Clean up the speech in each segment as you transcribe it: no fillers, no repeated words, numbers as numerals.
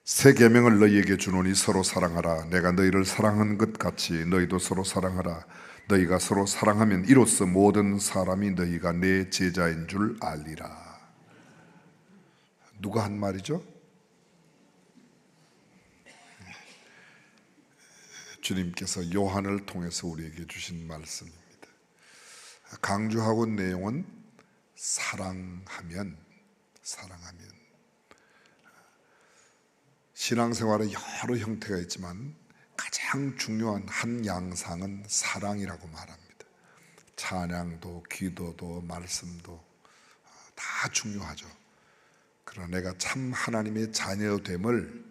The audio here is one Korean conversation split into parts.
새 계명을 너희에게 주노니 서로 사랑하라. 내가 너희를 사랑한 것 같이 너희도 서로 사랑하라. 너희가 서로 사랑하면 이로써 모든 사람이 너희가 내 제자인 줄 알리라. 누가 한 말이죠? 주님께서 요한을 통해서 우리에게 주신 말씀입니다. 강조하고 온 내용은 사랑하면 신앙생활에 여러 형태가 있지만 가장 중요한 한 양상은 사랑이라고 말합니다. 찬양도 기도도 말씀도 다 중요하죠. 그러나 내가 참 하나님의 자녀됨을,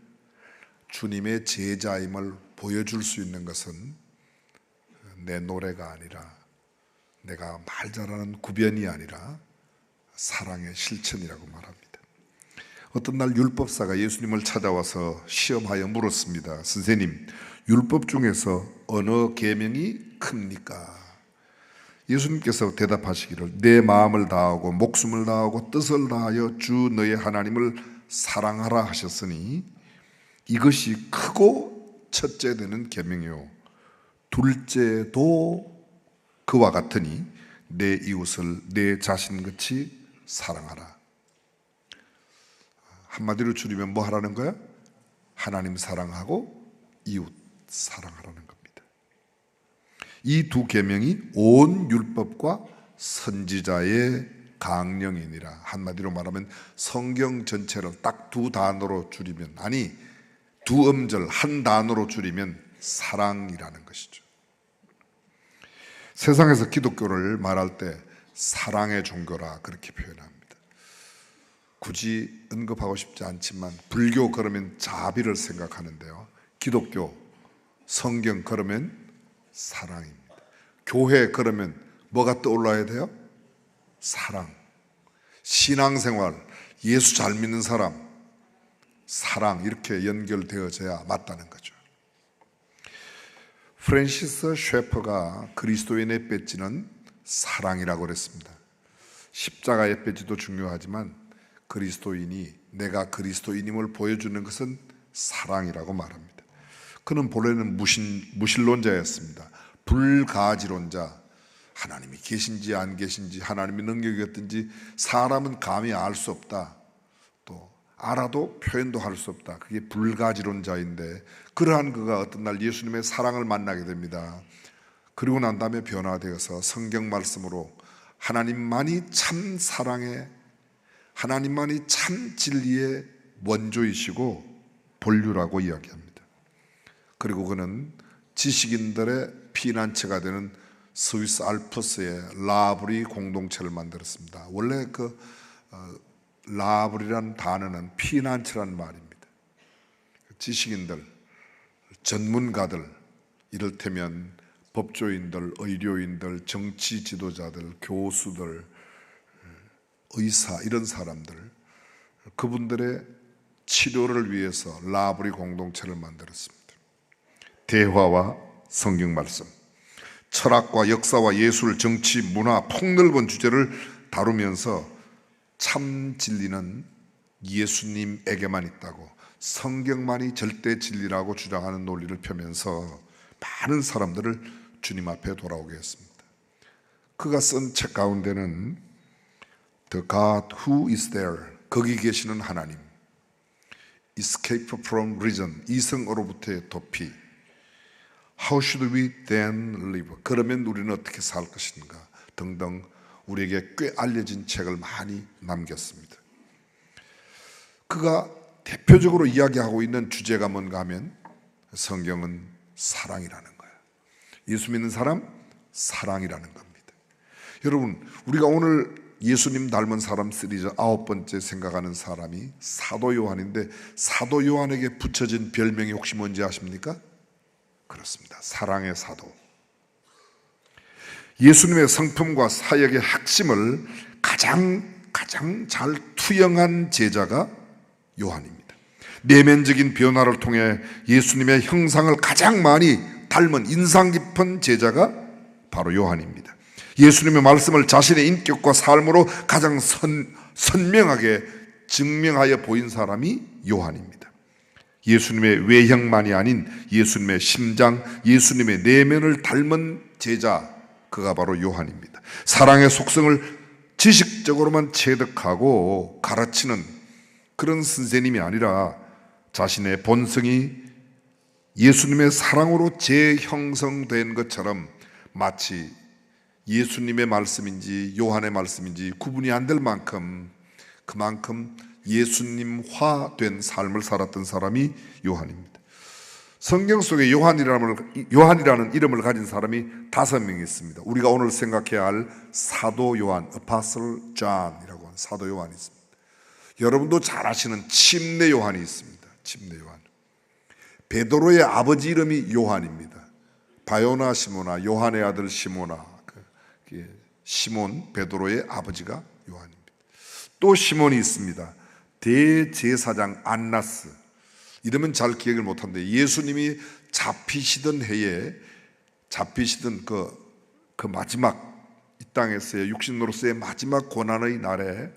주님의 제자임을 보여줄 수 있는 것은 내 노래가 아니라, 내가 말 잘하는 구변이 아니라 사랑의 실천이라고 말합니다. 어떤 날 율법사가 예수님을 찾아와서 시험하여 물었습니다. 선생님, 율법 중에서 어느 계명이 큽니까? 예수님께서 대답하시기를, 내 마음을 다하고 목숨을 다하고 뜻을 다하여 주 너의 하나님을 사랑하라 하셨으니 이것이 크고 첫째 되는 계명이요 둘째도 그와 같으니 내 이웃을 내 자신같이 사랑하라. 한마디로 줄이면 뭐 하라는 거야? 하나님 사랑하고 이웃 사랑하라는 겁니다. 이 두 계명이 온 율법과 선지자의 강령이니라. 한마디로 말하면 성경 전체를 딱 두 단어로 줄이면, 아니 두 음절 한 단어로 줄이면 사랑이라는 것이죠. 세상에서 기독교를 말할 때 사랑의 종교라 그렇게 표현합니다. 굳이 언급하고 싶지 않지만 불교 그러면 자비를 생각하는데요, 기독교, 성경 그러면 사랑입니다. 교회 그러면 뭐가 떠올라야 돼요? 사랑. 신앙생활, 예수 잘 믿는 사람, 사랑, 이렇게 연결되어져야 맞다는 거죠. 프랜시스 셰퍼가 그리스도인의 배지는 사랑이라고 그랬습니다. 십자가의 배지도 중요하지만 그리스도인이 내가 그리스도인임을 보여주는 것은 사랑이라고 말합니다. 그는 본래는 무신론자였습니다. 불가지론자, 하나님이 계신지 안 계신지, 하나님의 능력이 어떤지 사람은 감히 알 수 없다, 또 알아도 표현도 할 수 없다, 그게 불가지론자인데, 그러한 그가 어떤 날 예수님의 사랑을 만나게 됩니다. 그리고 난 다음에 변화되어서 성경 말씀으로 하나님만이 참 사랑의, 하나님만이 참 진리의 원조이시고 본류라고 이야기합니다. 그리고 그는 지식인들의 피난처가 되는 스위스 알프스의 라브리 공동체를 만들었습니다. 원래 그 라브리란 단어는 피난처란 말입니다. 지식인들, 전문가들, 이를테면 법조인들, 의료인들, 정치 지도자들, 교수들, 의사, 이런 사람들, 그분들의 치료를 위해서 라브리 공동체를 만들었습니다. 대화와 성경 말씀, 철학과 역사와 예술, 정치, 문화, 폭넓은 주제를 다루면서 참 진리는 예수님에게만 있다고, 성경만이 절대 진리라고 주장하는 논리를 펴면서 많은 사람들을 주님 앞에 돌아오게 했습니다. 그가 쓴 책 가운데는 The God Who is There, 거기 계시는 하나님, Escape from Reason, 이성으로부터의 도피, How should we then live, 그러면 우리는 어떻게 살 것인가 등등 우리에게 꽤 알려진 책을 많이 남겼습니다. 그가 대표적으로 이야기하고 있는 주제가 뭔가 하면 성경은 사랑이라는 거예요. 예수 믿는 사람, 사랑이라는 겁니다. 여러분, 우리가 오늘 예수님 닮은 사람 시리즈 9번째 생각하는 사람이 사도 요한인데, 사도 요한에게 붙여진 별명이 혹시 뭔지 아십니까? 그렇습니다. 사랑의 사도. 예수님의 성품과 사역의 핵심을 가장 잘 투영한 제자가 요한입니다. 내면적인 변화를 통해 예수님의 형상을 가장 많이 닮은 인상 깊은 제자가 바로 요한입니다. 예수님의 말씀을 자신의 인격과 삶으로 가장 선명하게 증명하여 보인 사람이 요한입니다. 예수님의 외형만이 아닌 예수님의 심장, 예수님의 내면을 닮은 제자, 그가 바로 요한입니다. 사랑의 속성을 지식적으로만 체득하고 가르치는 그런 선생님이 아니라 자신의 본성이 예수님의 사랑으로 재형성된 것처럼 마치 예수님의 말씀인지 요한의 말씀인지 구분이 안 될 만큼 그만큼 예수님화된 삶을 살았던 사람이 요한입니다. 성경 속에 요한이라는 이름을 가진 사람이 5명 있습니다. 우리가 오늘 생각해야 할 사도 요한, Apostle John이라고 하는 사도 요한이 있습니다. 여러분도 잘 아시는 침례 요한이 있습니다. 침례 요한. 베드로의 아버지 이름이 요한입니다. 바요나 시모나, 요한의 아들 시모나. 시몬, 베드로의 아버지가 요한입니다. 또 시몬이 있습니다. 대제사장 안나스. 이러면 잘 기억을 못하는데 예수님이 잡히시던 해에 잡히시던 그 마지막 이 땅에서의 육신으로서의 마지막 고난의 날에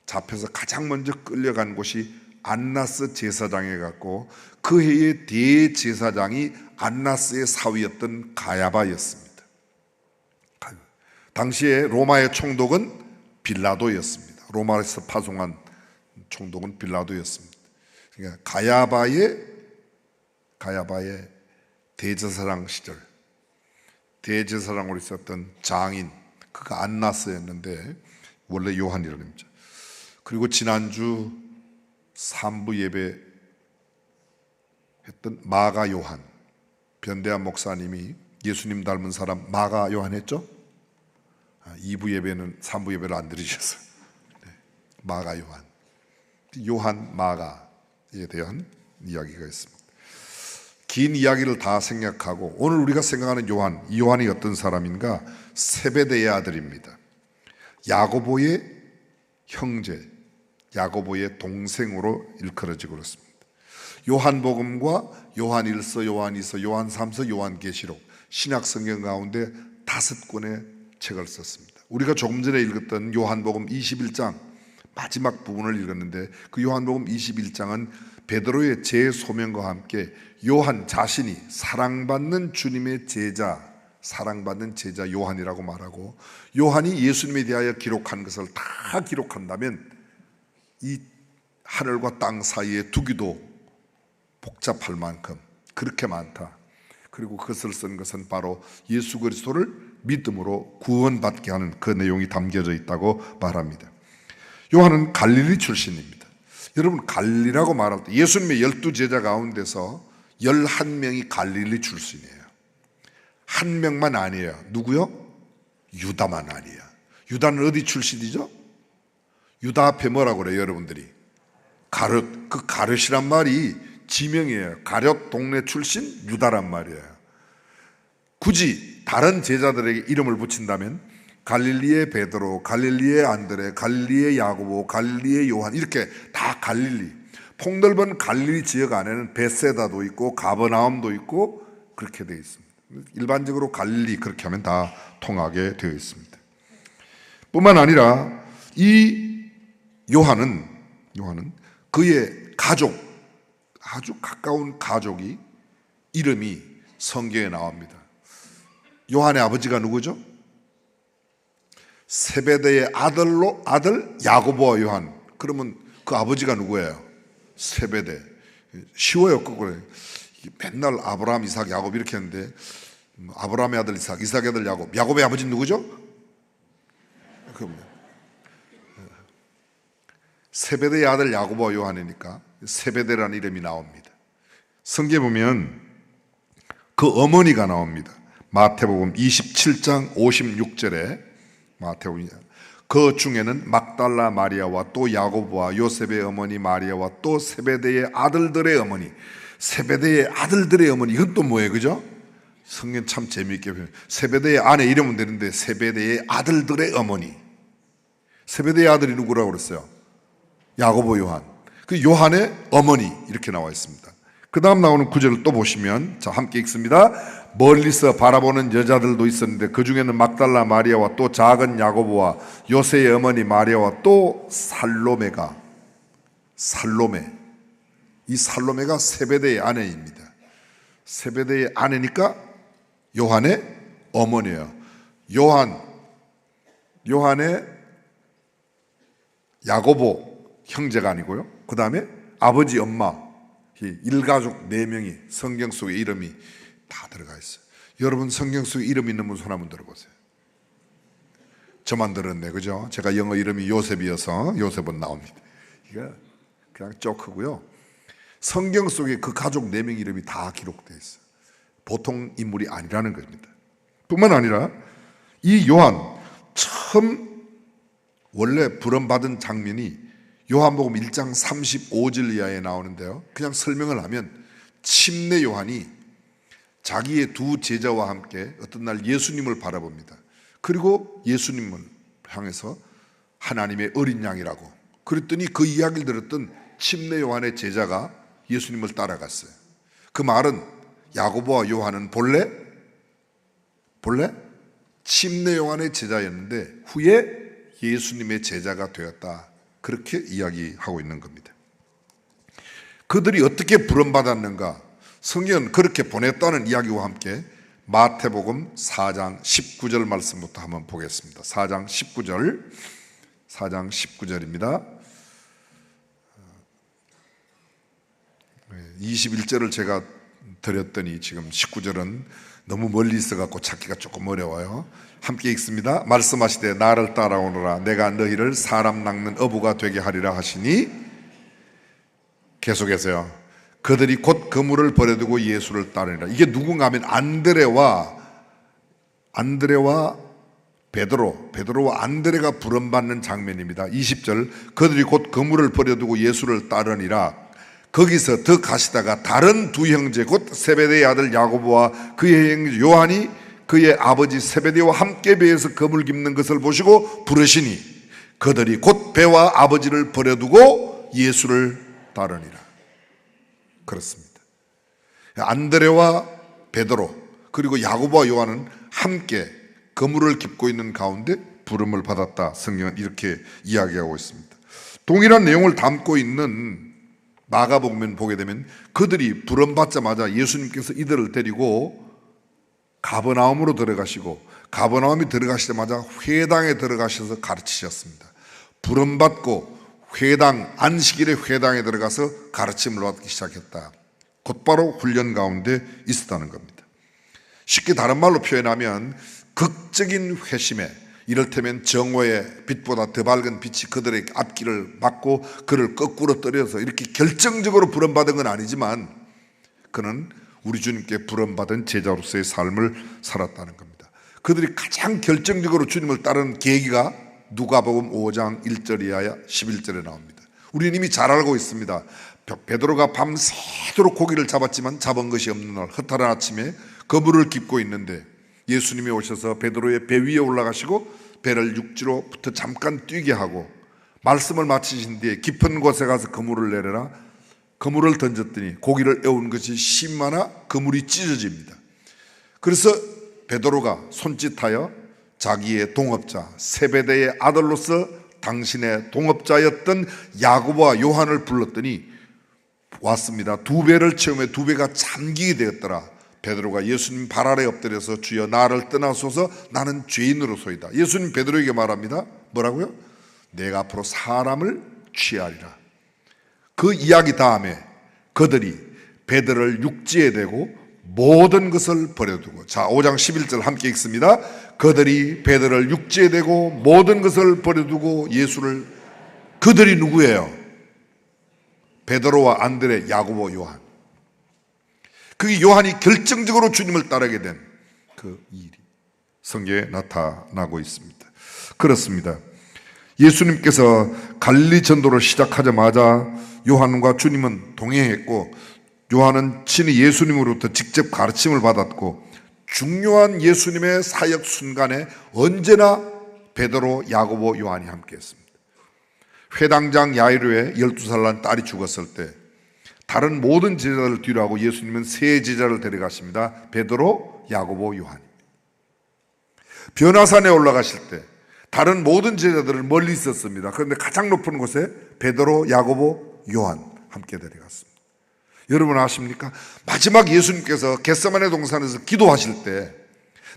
잡혀서 가장 먼저 끌려간 곳이 안나스 제사장에 갔고 그 해의 대제사장이 안나스의 사위였던 가야바였습니다. 당시에 로마의 총독은 빌라도였습니다. 로마에서 파송한 총독은 빌라도였습니다. 그러니까 가야바의 대제사장 시절 대제사장으로 있었던 장인 그가 안나스였는데 원래 요한이라는 겁니다. 그리고 지난주 3부 예배 했던 마가 요한, 변대한 목사님이 예수님 닮은 사람 마가 요한 했죠? 2부 예배는 3부 예배를 안 드리셔서 마가 요한 마가에 대한 이야기가 있습니다. 긴 이야기를 다 생략하고 오늘 우리가 생각하는 요한, 이 요한이 어떤 사람인가? 세베대의 아들입니다. 야고보의 형제, 야고보의 동생으로 일컬어지고 그렇습니다. 요한복음과 요한일서, 요한이서, 요한삼서, 요한계시록 신약성경 가운데 5권의 책을 썼습니다. 우리가 조금 전에 읽었던 요한복음 21장 마지막 부분을 읽었는데 그 요한복음 21장은 베드로의 재소명과 함께 요한 자신이 사랑받는 주님의 제자, 사랑받는 제자 요한이라고 말하고 요한이 예수님에 대하여 기록한 것을 다 기록한다면 이 하늘과 땅 사이에 두기도 복잡할 만큼 그렇게 많다. 그리고 그것을 쓴 것은 바로 예수 그리스도를 믿음으로 구원받게 하는 그 내용이 담겨져 있다고 말합니다. 요한은 갈릴리 출신입니다. 여러분 갈릴리라고 말할 때 예수님의 12제자 가운데서 11명이 갈릴리 출신이에요. 한 명만 아니에요. 누구요? 유다만 아니에요. 유다는 어디 출신이죠? 유다 앞에 뭐라고 그래요 여러분들이? 가룟. 그 가룟이란 말이 지명이에요. 가룟 동네 출신 유다란 말이에요. 굳이 다른 제자들에게 이름을 붙인다면 갈릴리의 베드로, 갈릴리의 안드레, 갈릴리의 야고보, 갈릴리의 요한 이렇게 다 갈릴리. 폭넓은 갈릴리 지역 안에는 베세다도 있고 가버나움도 있고 그렇게 되어 있습니다. 일반적으로 갈릴리 그렇게 하면 다 통하게 되어 있습니다. 뿐만 아니라 이 요한은 그의 가족, 아주 가까운 가족이 이름이 성경에 나옵니다. 요한의 아버지가 누구죠? 세베대의 아들 야고보와 요한. 그러면 그 아버지가 누구예요? 세베대. 쉬워요 거꾸로. 맨날 아브라함, 이삭, 야곱 이렇게 했는데 아브라함의 아들 이삭, 이삭의 아들 야곱. 야곱의 아버지는 누구죠? 세베대의 아들 야고보와 요한이니까 세베대라는 이름이 나옵니다. 성경에 보면 그 어머니가 나옵니다. 마태복음 27장 56절에 마태복음 그 중에는 막달라 마리아와 또 야고보와 요셉의 어머니 마리아와 또 세베대의 아들들의 어머니. 세베대의 아들들의 어머니 이건 또 뭐예요? 그죠? 성경 참 재미있게 표현. 세베대의 아내 이러면 되는데 세베대의 아들들의 어머니. 세베대의 아들이 누구라고 그랬어요? 야고보 요한. 그 요한의 어머니 이렇게 나와 있습니다. 그 다음 나오는 구절을 또 보시면 자 함께 읽습니다. 멀리서 바라보는 여자들도 있었는데 그 중에는 막달라 마리아와 또 작은 야고보와 요새의 어머니 마리아와 또 살로메 이 살로메가 세베대의 아내입니다. 세베대의 아내니까 요한의 어머니예요. 요한의 야고보 형제가 아니고요. 그 다음에 아버지, 엄마, 일가족 4명이 성경 속에 이름이 다 들어가 있어요. 여러분 성경 속에 이름 있는 분 손 한번 들어보세요. 저만 들었네, 그죠? 제가 영어 이름이 요셉이어서 요셉은 나옵니다. 이거 그냥 쪼크고요. 성경 속에 그 가족 4명 이름이 다 기록되어 있어요. 보통 인물이 아니라는 겁니다. 뿐만 아니라 이 요한 처음 원래 부름받은 장면이 요한복음 1장 35절 이하에 나오는데요. 그냥 설명을 하면 침례 요한이 자기의 2 제자와 함께 어떤 날 예수님을 바라봅니다. 그리고 예수님을 향해서 하나님의 어린 양이라고 그랬더니 그 이야기를 들었던 침례 요한의 제자가 예수님을 따라갔어요. 그 말은 야고보와 요한은 본래 침례 요한의 제자였는데 후에 예수님의 제자가 되었다. 그렇게 이야기하고 있는 겁니다. 그들이 어떻게 부름받았는가? 성경은 그렇게 보냈다는 이야기와 함께 마태복음 4장 19절 말씀부터 한번 보겠습니다. 4장 19절입니다. 21절을 제가 드렸더니 지금 19절은 너무 멀리 있어갖고 찾기가 조금 어려워요. 함께 읽습니다. 말씀하시되 나를 따라오너라 내가 너희를 사람 낚는 어부가 되게 하리라 하시니 계속해서요. 그들이 곧 그물을 버려두고 예수를 따르니라. 이게 누군가 하면 안드레와 베드로와 안드레가 부름받는 장면입니다. 20절 그들이 곧 그물을 버려두고 예수를 따르니라. 거기서 더 가시다가 다른 2 형제 곧 세베대의 아들 야고보와 그의 형제 요한이 그의 아버지 세베대와 함께 배에서 그물 깁는 것을 보시고 부르시니 그들이 곧 배와 아버지를 버려두고 예수를 따르니라. 그렇습니다. 안드레와 베드로 그리고 야고보와 요한은 함께 그물을 깁고 있는 가운데 부름을 받았다. 성경은 이렇게 이야기하고 있습니다. 동일한 내용을 담고 있는 마가복음 보게 되면 그들이 부름받자마자 예수님께서 이들을 데리고 가버나움으로 들어가시고 가버나움이 들어가시자마자 회당에 들어가셔서 가르치셨습니다. 부름받고 회당, 안식일의 회당에 들어가서 가르침을 받기 시작했다. 곧바로 훈련 가운데 있었다는 겁니다. 쉽게 다른 말로 표현하면 극적인 회심에 이를테면 정오의 빛보다 더 밝은 빛이 그들의 앞길을 막고 그를 거꾸로 떨어서 이렇게 결정적으로 부름받은 건 아니지만 그는 우리 주님께 부름받은 제자로서의 삶을 살았다는 겁니다. 그들이 가장 결정적으로 주님을 따르는 계기가 누가복음 5장 1절 이하야 11절에 나옵니다. 우리는 이미 잘 알고 있습니다. 베드로가 밤새도록 고기를 잡았지만 잡은 것이 없는 날 허탈한 아침에 그물을 깁고 있는데 예수님이 오셔서 베드로의 배 위에 올라가시고 배를 육지로부터 잠깐 뛰게 하고 말씀을 마치신 뒤에 깊은 곳에 가서 그물을 내려라. 그물을 던졌더니 고기를 에운 것이 10만화 그물이 찢어집니다. 그래서 베드로가 손짓하여 자기의 동업자 세베대의 아들로서 당신의 동업자였던 야고보와 요한을 불렀더니 왔습니다. 2배를 채우며 2배가 잠기게 되었더라. 베드로가 예수님 발 아래 엎드려서 주여 나를 떠나소서 나는 죄인으로소이다. 예수님 베드로에게 말합니다. 뭐라고요? 내가 앞으로 사람을 취하리라. 그 이야기 다음에 그들이 베드로를 육지에 대고 모든 것을 버려두고 자 5장 11절 함께 읽습니다. 그들이 베드로를 육지에 대고 모든 것을 버려두고 예수를 그들이 누구예요? 베드로와 안드레, 야고보, 요한. 그 요한이 결정적으로 주님을 따르게 된 그 일이 성경에 나타나고 있습니다. 그렇습니다. 예수님께서 갈릴리 전도를 시작하자마자 요한과 주님은 동행했고 요한은 친히 예수님으로부터 직접 가르침을 받았고 중요한 예수님의 사역 순간에 언제나 베드로, 야고보, 요한이 함께했습니다. 회당장 야이로의 12살 난 딸이 죽었을 때 다른 모든 제자들을 뒤로 하고 예수님은 3 제자를 데려가십니다. 베드로, 야고보, 요한. 변화산에 올라가실 때 다른 모든 제자들을 멀리 있었습니다. 그런데 가장 높은 곳에 베드로, 야고보, 요한 함께 데려갔습니다. 여러분 아십니까? 마지막 예수님께서 겟세마네 동산에서 기도하실 때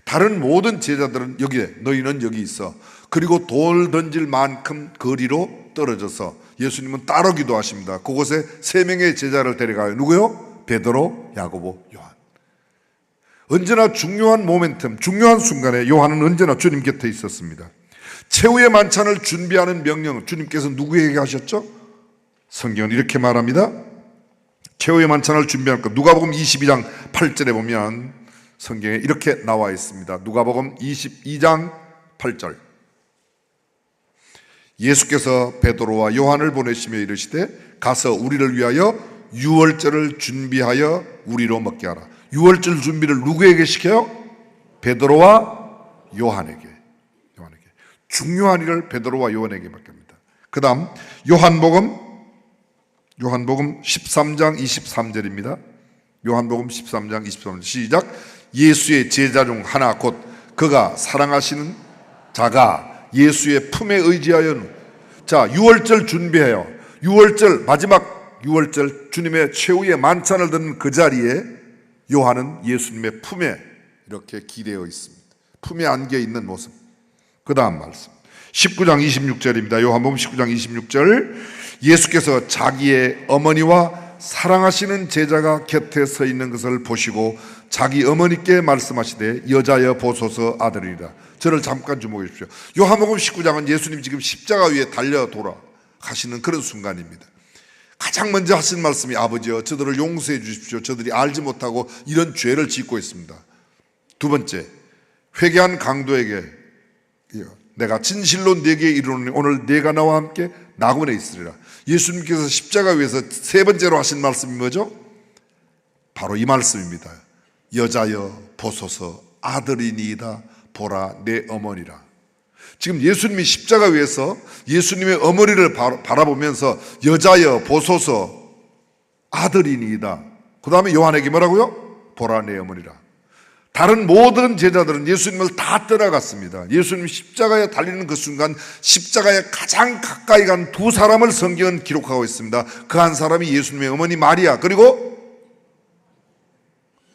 다른 모든 제자들은 여기에, 너희는 여기 있어. 그리고 돌 던질 만큼 거리로 떨어져서 예수님은 따로 기도하십니다. 그곳에 3명의 제자를 데려가요. 누구요? 베드로, 야고보, 요한. 언제나 중요한 모멘텀, 중요한 순간에 요한은 언제나 주님 곁에 있었습니다. 최후의 만찬을 준비하는 명령을 주님께서 누구에게 하셨죠? 성경은 이렇게 말합니다. 최후의 만찬을 준비할 것, 누가복음 22장 8절에 보면 성경에 이렇게 나와 있습니다. 누가복음 22장 8절. 예수께서 베드로와 요한을 보내시며 이르시되 가서 우리를 위하여 유월절을 준비하여 우리로 먹게 하라. 유월절 준비를 누구에게 시켜요? 베드로와 요한에게. 중요한 일을 베드로와 요한에게 맡깁니다. 그 다음 요한복음 13장 23절입니다. 요한복음 13장 23절 시작. 예수의 제자 중 하나 곧 그가 사랑하시는 자가 예수의 품에 의지하여, 자, 유월절 준비해요. 유월절, 마지막 유월절 주님의 최후의 만찬을 듣는 그 자리에 요한은 예수님의 품에 이렇게 기대어 있습니다. 품에 안겨 있는 모습. 그 다음 말씀 19장 26절입니다. 요한복음 19장 26절. 예수께서 자기의 어머니와 사랑하시는 제자가 곁에 서 있는 것을 보시고 자기 어머니께 말씀하시되 여자여 보소서 아들이라. 저를 잠깐 주목해 주십시오. 요한복음 19장은 예수님 지금 십자가 위에 달려 돌아가시는 그런 순간입니다. 가장 먼저 하신 말씀이 아버지여 저들을 용서해 주십시오. 저들이 알지 못하고 이런 죄를 짓고 있습니다. 두 번째, 회개한 강도에게 내가 진실로 네게 이르노니 오늘 네가 나와 함께 낙원에 있으리라. 예수님께서 십자가 위에서 세 번째로 하신 말씀이 뭐죠? 바로 이 말씀입니다. 여자여 보소서 아들이니이다. 보라 내 어머니라. 지금 예수님이 십자가 위에서 예수님의 어머니를 바라보면서 여자여 보소서 아들이니이다. 그 다음에 요한에게 뭐라고요? 보라 내 어머니라. 다른 모든 제자들은 예수님을 다 떠나갔습니다. 예수님 십자가에 달리는 그 순간 십자가에 가장 가까이 간 두 사람을 성경은 기록하고 있습니다. 그 한 사람이 예수님의 어머니 마리아, 그리고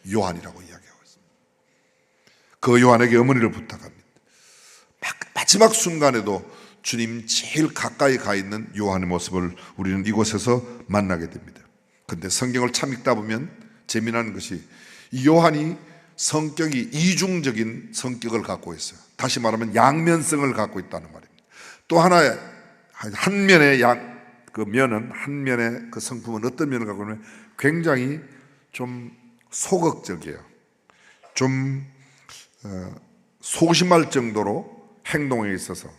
요한이라고 이야기하고 있습니다. 그 요한에게 어머니를 부탁합니다. 마지막 순간에도 주님 제일 가까이 가 있는 요한의 모습을 우리는 이곳에서 만나게 됩니다. 그런데 성경을 참 읽다 보면 재미난 것이 이 요한이 성격이 이중적인 성격을 갖고 있어요. 다시 말하면 양면성을 갖고 있다는 말입니다. 또 하나의 한 면의 한 면의 그 성품은 어떤 면을 갖고 있냐면 굉장히 좀 소극적이에요. 좀 소심할 정도로 행동에 있어서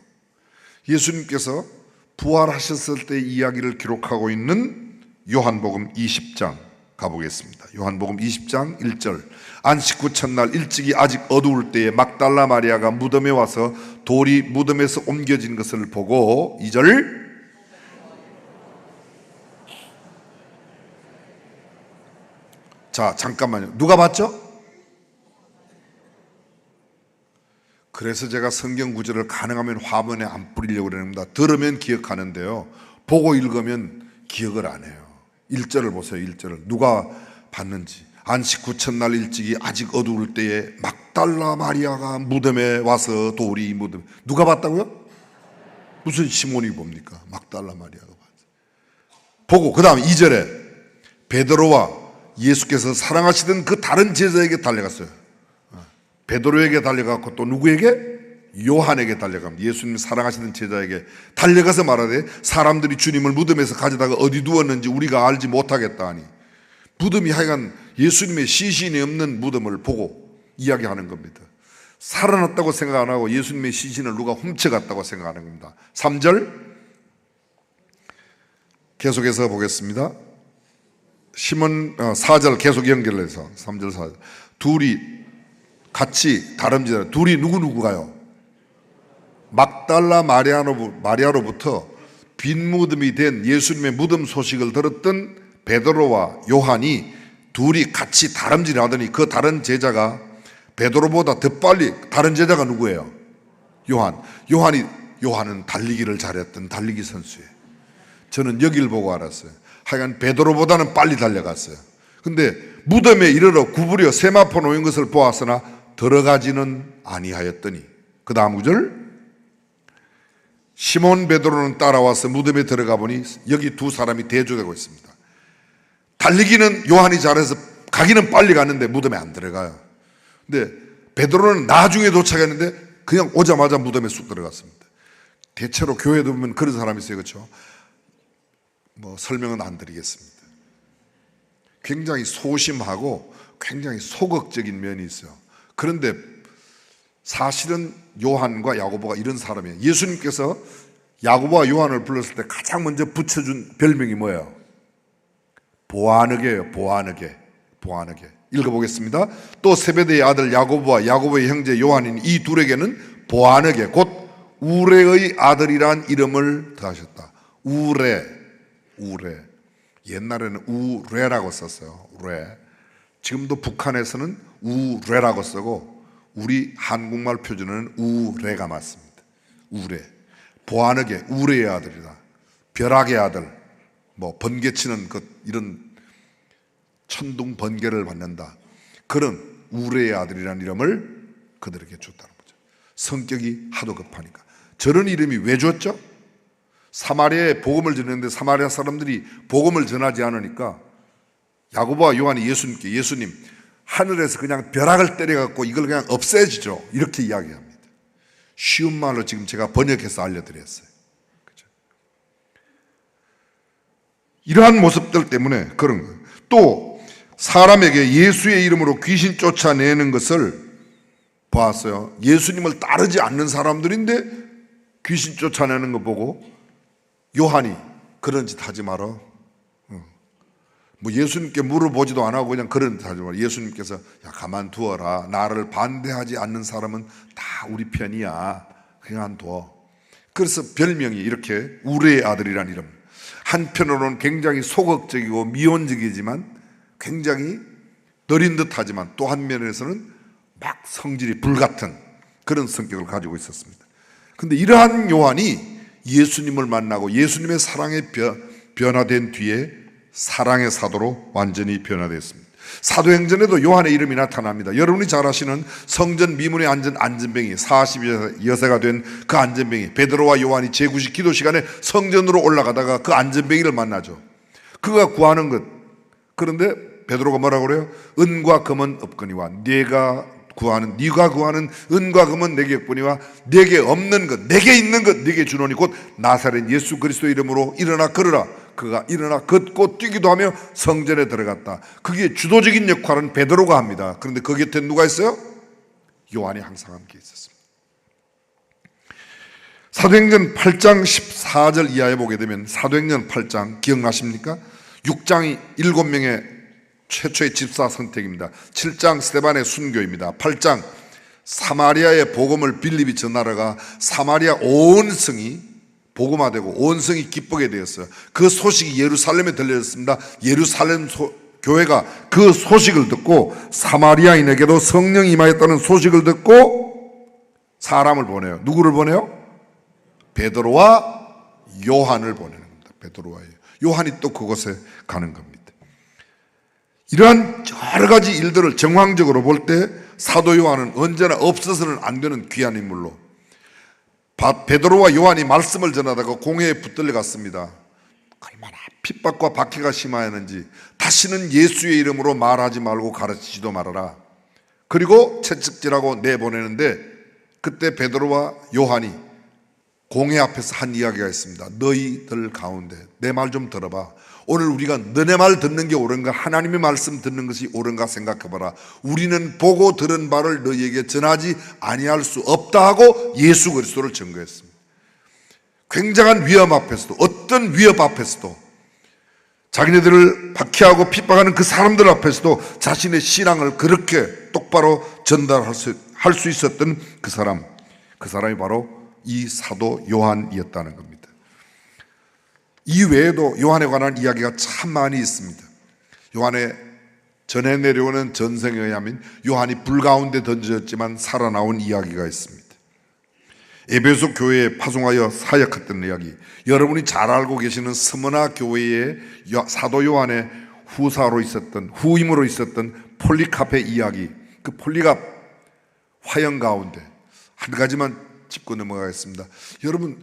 예수님께서 부활하셨을 때 이야기를 기록하고 있는 요한복음 20장 가보겠습니다. 요한복음 20장 1절. 안식 후 첫날 일찍이 아직 어두울 때에 막달라 마리아가 무덤에 와서 돌이 무덤에서 옮겨진 것을 보고 2절. 자, 잠깐만요. 누가 봤죠? 그래서 제가 성경 구절을 가능하면 화면에 안 뿌리려고 그러는데 들으면 기억하는데요, 보고 읽으면 기억을 안 해요. 1절을 보세요. 1절을 누가 봤는지. 안식 후 첫날 일찍이 아직 어두울 때에 막달라 마리아가 무덤에 와서 돌이 무덤. 누가 봤다고요? 무슨 시몬이 봅니까? 막달라 마리아가 봤어요. 보고 그 다음 2절에 베드로와 예수께서 사랑하시던 그 다른 제자에게 달려갔어요. 베드로에게 달려갔고 또 누구에게? 요한에게 달려갑니다. 예수님 사랑하시는 제자에게 달려가서 말하되 사람들이 주님을 무덤에서 가져다가 어디 두었는지 우리가 알지 못하겠다 하니, 무덤이 하여간 예수님의 시신이 없는 무덤을 보고 이야기하는 겁니다. 살아났다고 생각 안 하고 예수님의 시신을 누가 훔쳐갔다고 생각하는 겁니다. 3절 계속해서 보겠습니다. 4절 계속 연결해서 3절 4절. 둘이 같이 다름질하라. 둘이 누구가요? 막달라 마리아로부터 빈 무덤이 된 예수님의 무덤 소식을 들었던 베드로와 요한이 둘이 같이 다름질하더니 그 다른 제자가 베드로보다 더 빨리, 다른 제자가 누구예요? 요한은 달리기를 잘했던 달리기 선수예요. 저는 여길 보고 알았어요. 하여간 베드로보다는 빨리 달려갔어요. 근데 무덤에 이르러 구부려 세마포 놓인 것을 보았으나 들어가지는 아니하였더니, 그 다음 구절, 시몬 베드로는 따라와서 무덤에 들어가 보니 여기 두 사람이 대조되고 있습니다. 달리기는 요한이 잘해서 가기는 빨리 갔는데 무덤에 안 들어가요. 근데 베드로는 나중에 도착했는데 그냥 오자마자 무덤에 쑥 들어갔습니다. 대체로 교회도 보면 그런 사람이 있어요. 그렇죠? 뭐 설명은 안 드리겠습니다. 굉장히 소심하고 굉장히 소극적인 면이 있어요. 그런데 사실은 요한과 야고보가 이런 사람이에요. 예수님께서 야고보와 요한을 불렀을 때 가장 먼저 붙여준 별명이 뭐예요? 보아너게예요. 보아너게. 읽어보겠습니다. 또 세베대의 아들 야고보와 야고보의 형제 요한인 이 둘에게는 보아너게 곧 우레의 아들이란 이름을 더하셨다. 우레. 옛날에는 우레라고 썼어요. 우레. 지금도 북한에서는 우레라고 쓰고 우리 한국말 표준어는 우레가 맞습니다. 우레. 보아너게 우레의 아들이다. 벼락의 아들. 뭐 번개치는 이런 천둥 번개를 받는다. 그런 우레의 아들이라는 이름을 그들에게 줬다는 거죠. 성격이 하도 급하니까. 저런 이름이 왜 줬죠? 사마리아에 복음을 전했는데 사마리아 사람들이 복음을 전하지 않으니까 야고보와 요한이 예수님께, 예수님 하늘에서 그냥 벼락을 때려갖고 이걸 그냥 없애지죠, 이렇게 이야기합니다. 쉬운 말로 지금 제가 번역해서 알려드렸어요. 그렇죠? 이러한 모습들 때문에 그런 거예요. 또 사람에게 예수의 이름으로 귀신 쫓아내는 것을 보았어요. 예수님을 따르지 않는 사람들인데 귀신 쫓아내는 거 보고 요한이 그런 짓 하지 마라. 뭐 예수님께 물어보지도 안 하고 그냥 그런 짓 하지 마라. 예수님께서 야 가만두어라. 나를 반대하지 않는 사람은 다 우리 편이야. 그냥 둬. 그래서 별명이 이렇게 우레의 아들이란 이름. 한편으로는 굉장히 소극적이고 미온적이지만 굉장히 느린 듯하지만 또 한 면에서는 막 성질이 불같은 그런 성격을 가지고 있었습니다. 그런데 이러한 요한이 예수님을 만나고 예수님의 사랑에 변화된 뒤에 사랑의 사도로 완전히 변화됐습니다. 사도행전에도 요한의 이름이 나타납니다. 여러분이 잘 아시는 성전 미문에 앉은 안전뱅이, 40여세가 된 그 안전뱅이, 베드로와 요한이 제9식 기도 시간에 성전으로 올라가다가 그 안전뱅이를 만나죠. 그가 구하는 것, 그런데 베드로가 뭐라고 그래요? 은과 금은 없거니와 네가 구하는 은과 금은 내게 없거니와 내게 없는 것, 내게 있는 것 내게 주노니 곧 나사렛 예수 그리스도 이름으로 일어나 걸으라. 그가 일어나 걷고 뛰기도 하며 성전에 들어갔다. 그게 주도적인 역할은 베드로가 합니다. 그런데 그 곁에 누가 있어요? 요한이 항상 함께 있었습니다. 사도행전 8장 14절 이하에 보게 되면, 사도행전 8장 기억나십니까? 6장이 7명의 최초의 집사 선택입니다. 7장 스데반의 순교입니다. 8장 사마리아의 복음을 빌립이 전하다가 사마리아 온 성이 복음화되고 온 성이 기쁘게 되었어요. 그 소식이 예루살렘에 들려졌습니다. 예루살렘 교회가 그 소식을 듣고 사마리아인에게도 성령이 임하였다는 소식을 듣고 사람을 보내요. 누구를 보내요? 베드로와 요한을 보내는 겁니다. 베드로와 요한이 또 그곳에 가는 겁니다. 이러한 여러 가지 일들을 정황적으로 볼 때 사도 요한은 언제나 없어서는 안 되는 귀한 인물로, 베드로와 요한이 말씀을 전하다가 공회에 붙들려 갔습니다. 얼마나 핍박과 박해가 심하였는지 다시는 예수의 이름으로 말하지 말고 가르치지도 말아라. 그리고 채찍질하고 내보내는데 그때 베드로와 요한이 공회 앞에서 한 이야기가 있습니다. 너희들 가운데 내 말 좀 들어봐. 오늘 우리가 너네 말 듣는 게 옳은가, 하나님의 말씀 듣는 것이 옳은가 생각해봐라. 우리는 보고 들은 바를 너희에게 전하지 아니할 수 없다 하고 예수 그리스도를 증거했습니다. 굉장한 위험 앞에서도, 어떤 위협 앞에서도, 자기네들을 박해하고 핍박하는 그 사람들 앞에서도 자신의 신앙을 그렇게 똑바로 전달할 수 있었던 그 사람이 바로 이 사도 요한이었다는 겁니다. 이 외에도 요한에 관한 이야기가 참 많이 있습니다. 요한의 전해 내려오는 전생에 의하면 요한이 불 가운데 던져졌지만 살아나온 이야기가 있습니다. 에베소 교회에 파송하여 사역했던 이야기, 여러분이 잘 알고 계시는 스무나 교회의 사도 요한의 후임으로 있었던 폴리카프의 이야기, 그 폴리갑 화형 가운데 한 가지만 짚고 넘어가겠습니다. 여러분,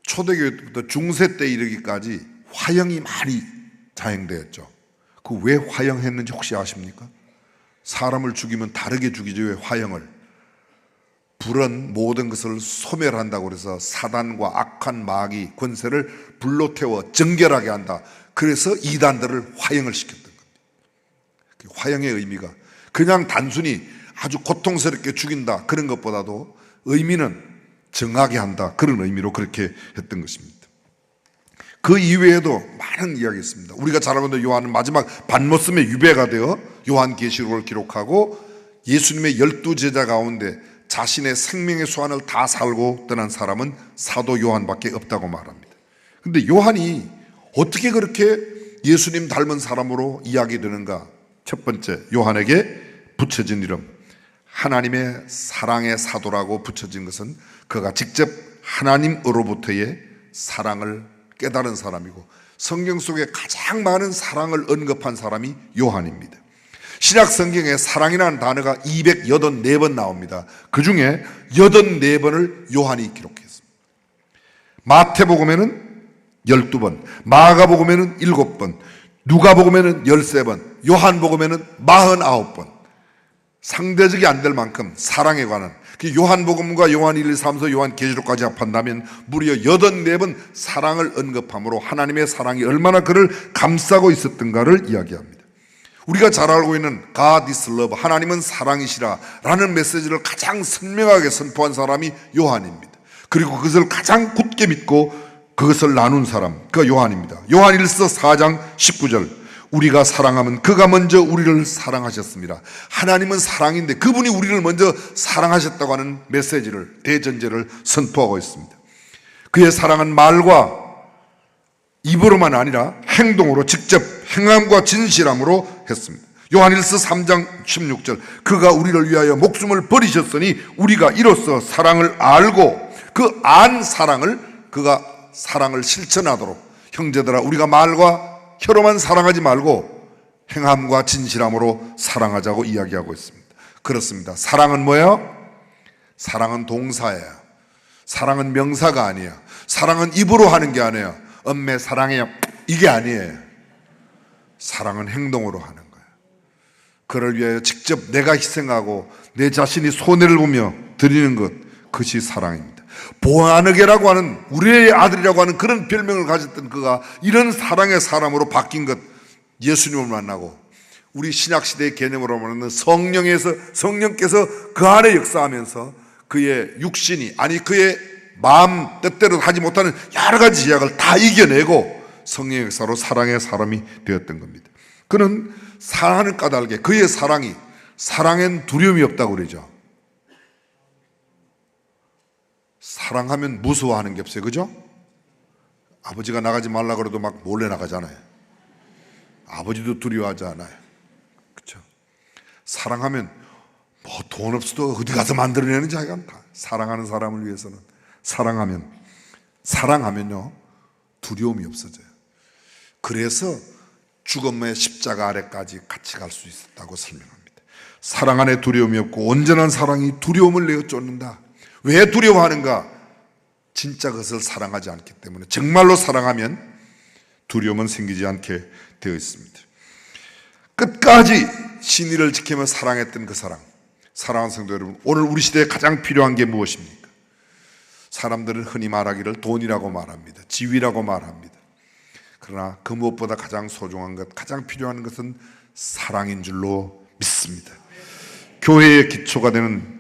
초대교회부터 중세 때 이르기까지 화형이 많이 자행되었죠. 그 왜 화형했는지 혹시 아십니까? 사람을 죽이면 다르게 죽이죠. 왜 화형을? 불은 모든 것을 소멸한다고 그래서 사단과 악한 마귀 권세를 불로 태워 정결하게 한다. 그래서 이단들을 화형을 시켰던 겁니다. 그 화형의 의미가 그냥 단순히 아주 고통스럽게 죽인다 그런 것보다도 의미는 정하게 한다, 그런 의미로 그렇게 했던 것입니다. 그 이외에도 많은 이야기가 있습니다. 우리가 잘 알고 있는 요한은 마지막 반모섬의 유배가 되어 요한계시록을 기록하고 예수님의 12제자 가운데 자신의 생명의 수완을 다 살고 떠난 사람은 사도 요한밖에 없다고 말합니다. 그런데 요한이 어떻게 그렇게 예수님 닮은 사람으로 이야기되는가? 첫 번째, 요한에게 붙여진 이름, 하나님의 사랑의 사도라고 붙여진 것은 그가 직접 하나님으로부터의 사랑을 깨달은 사람이고 성경 속에 가장 많은 사랑을 언급한 사람이 요한입니다. 신약 성경에 사랑이라는 단어가 284번 나옵니다. 그 중에 84번을 요한이 기록했습니다. 마태복음에는 12번, 마가복음에는 7번, 누가복음에는 13번, 요한복음에는 49번. 상대적이 안 될 만큼 사랑에 관한, 요한복음과 요한 1, 2, 3서 요한계시록까지 합한다면 무려 84번 사랑을 언급함으로 하나님의 사랑이 얼마나 그를 감싸고 있었던가를 이야기합니다. 우리가 잘 알고 있는 God is love, 하나님은 사랑이시라 라는 메시지를 가장 선명하게 선포한 사람이 요한입니다. 그리고 그것을 가장 굳게 믿고 그것을 나눈 사람, 그가 요한입니다. 요한 1서 4장 19절, 우리가 사랑하면 그가 먼저 우리를 사랑하셨습니다. 하나님은 사랑인데 그분이 우리를 먼저 사랑하셨다고 하는 메시지를, 대전제를 선포하고 있습니다. 그의 사랑은 말과 입으로만 아니라 행동으로, 직접 행함과 진실함으로 했습니다. 요한일서 3장 16절, 그가 우리를 위하여 목숨을 버리셨으니 우리가 이로써 사랑을 알고 그 안 사랑을, 그가 사랑을 실천하도록, 형제들아 우리가 말과 혀로만 사랑하지 말고 행함과 진실함으로 사랑하자고 이야기하고 있습니다. 그렇습니다. 사랑은 뭐예요? 사랑은 동사예요. 사랑은 명사가 아니에요. 사랑은 입으로 하는 게 아니에요. 엄매 사랑해요, 이게 아니에요. 사랑은 행동으로 하는 거예요. 그를 위하여 직접 내가 희생하고 내 자신이 손해를 보며 드리는 것, 그것이 사랑입니다. 보아느게라고 하는, 우리의 아들이라고 하는 그런 별명을 가졌던 그가 이런 사랑의 사람으로 바뀐 것, 예수님을 만나고 우리 신약시대의 개념으로 말하는 성령께서 그 안에 역사하면서 그의 육신이, 아니 그의 마음 뜻대로 하지 못하는 여러 가지 제약을 다 이겨내고 성령의 역사로 사랑의 사람이 되었던 겁니다. 그는 사랑하는 까닭에 그의 사랑이, 사랑엔 두려움이 없다고 그러죠. 사랑하면 무서워하는 게 없어요. 그죠? 아버지가 나가지 말라 그래도 막 몰래 나가잖아요. 아버지도 두려워하지 않아요. 그렇죠? 사랑하면 뭐 돈 없어도 어디 가서 만들어내는 자기가 다, 사랑하는 사람을 위해서는 사랑하면요 두려움이 없어져요. 그래서 죽음의 십자가 아래까지 같이 갈 수 있었다고 설명합니다. 사랑 안에 두려움이 없고 온전한 사랑이 두려움을 내어 쫓는다. 왜 두려워하는가? 진짜 그것을 사랑하지 않기 때문에. 정말로 사랑하면 두려움은 생기지 않게 되어 있습니다. 끝까지 신의를 지키며 사랑했던 그 사랑. 사랑하는 성도 여러분, 오늘 우리 시대에 가장 필요한 게 무엇입니까? 사람들은 흔히 말하기를 돈이라고 말합니다. 지위라고 말합니다. 그러나 그 무엇보다 가장 소중한 것, 가장 필요한 것은 사랑인 줄로 믿습니다. 교회의 기초가 되는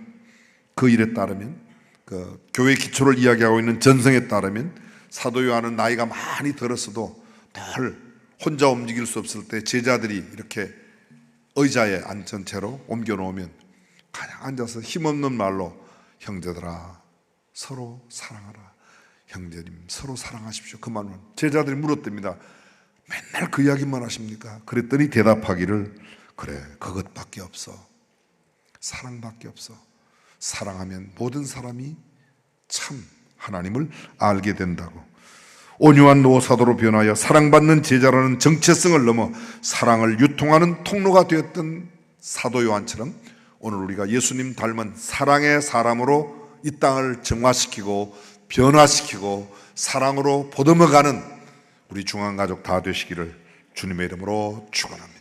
그 일에 따르면, 그 교회 기초를 이야기하고 있는 전성에 따르면 사도 요한은 나이가 많이 들었어도 늘 혼자 움직일 수 없을 때 제자들이 이렇게 의자에 앉은 채로 옮겨놓으면 그냥 앉아서 힘없는 말로 형제들아 서로 사랑하라, 형제님 서로 사랑하십시오, 그 말만. 제자들이 물었답니다. 맨날 그 이야기만 하십니까? 그랬더니 대답하기를 그래, 그것밖에 없어. 사랑밖에 없어. 사랑하면 모든 사람이 참 하나님을 알게 된다고. 온유한 노사도로 변하여 사랑받는 제자라는 정체성을 넘어 사랑을 유통하는 통로가 되었던 사도 요한처럼 오늘 우리가 예수님 닮은 사랑의 사람으로 이 땅을 정화시키고 변화시키고 사랑으로 보듬어가는 우리 중앙가족 다 되시기를 주님의 이름으로 축원합니다.